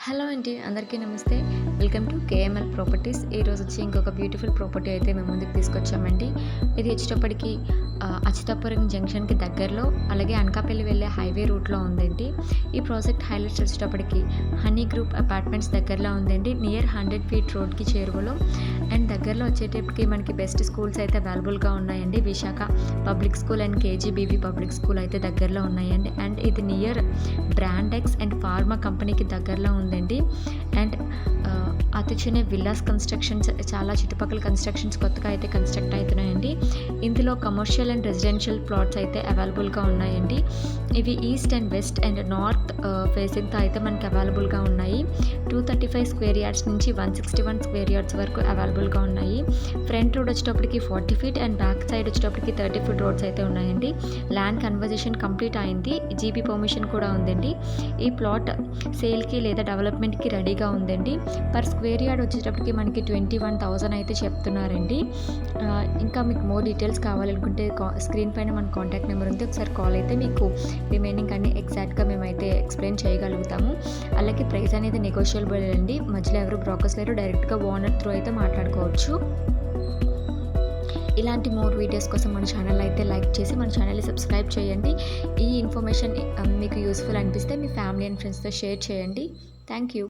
Hello అండి, అందరికీ నమస్తే. Welcome to KML properties. ఈరోజు వచ్చి ఇంకొక బ్యూటిఫుల్ ప్రాపర్టీ అయితే మేము ముందుకు తీసుకొచ్చామండి. ఇది వచ్చేటప్పటికి అచ్యుతాపురం జంక్షన్కి దగ్గరలో, అలాగే అనకాపల్లి వెళ్ళే హైవే రూట్లో ఉందండి. ఈ ప్రాజెక్ట్ హైలైట్స్ వచ్చేటప్పటికి హనీ గ్రూప్ అపార్ట్మెంట్స్ దగ్గరలో ఉందండి. నియర్ 100 ఫీట్ రోడ్కి చేరువలో అండ్ దగ్గరలో వచ్చేటప్పటికి మనకి బెస్ట్ స్కూల్స్ అయితే అవైలబుల్గా ఉన్నాయండి. Visakha public school and KGBV public school అయితే దగ్గరలో ఉన్నాయండి. అండ్ ఇది నియర్ బ్రాండెక్స్ అండ్ ఫార్మా కంపెనీకి దగ్గరలో ఉందండి. అండ్ అతి చిన్న విల్లాస్ కన్స్ట్రక్షన్స్, చాలా చుట్టుపక్కల కన్స్ట్రక్షన్స్ కొత్తగా అయితే కన్స్ట్రక్ట్ అవుతున్నాయండి. ఇందులో కమర్షియల్ అండ్ రెసిడెన్షియల్ ప్లాట్స్ అయితే అవైలబుల్గా ఉన్నాయండి. ఇవి east and west and north ఫేసింగ్తో అయితే మనకి అవైలబుల్గా ఉన్నాయి. 235 స్క్వేర్ యార్డ్స్ నుంచి 161 స్క్వేర్ యార్డ్స్ వరకు అవైలబుల్గా ఉన్నాయి. ఫ్రంట్ రోడ్ వచ్చేటప్పటికి 40 ఫీట్ అండ్ బ్యాక్ సైడ్ వచ్చేటప్పటికి 30 ఫీట్ రోడ్స్ అయితే ఉన్నాయండి. ల్యాండ్ కన్వర్జేషన్ కంప్లీట్ అయింది. జీబీ పర్మిషన్ కూడా ఉందండి. ఈ ప్లాట్ సేల్కి లేదా డెవలప్మెంట్కి రెడీగా ఉందండి. పర్ స్క్వేర్ యార్డ్ వచ్చేటప్పటికి మనకి 21,000 అయితే చెప్తున్నారండి. ఇంకా మీకు మోర్ డీటెయిల్స్ కావాలనుకుంటే స్క్రీన్ పైన మన కాంటాక్ట్ నెంబర్ ఉంది. ఒకసారి కాల్ అయితే మీకు రిమైనింగ్ అన్ని ఎగ్జాక్ట్గా మేమైతే ఎక్స్ప్లెయిన్ చేయగలుగుతాము. అలాగే ప్రైస్ అనేది నెగోషియబుల్ అండి. మధ్యలో ఎవరు బ్రోకర్స్ లేరు. డైరెక్ట్గా ఓనర్ త్రూ అయితే మాట్లాడుకోవచ్చు. ఇలాంటి మోర్ వీడియోస్ కోసం మన ఛానల్ అయితే లైక్ చేసి మన ఛానల్ని సబ్స్క్రైబ్ చేయండి. ఈ ఇన్ఫర్మేషన్ మీకు యూస్ఫుల్ అనిపిస్తే మీ ఫ్యామిలీ అండ్ ఫ్రెండ్స్తో షేర్ చేయండి. Thank you.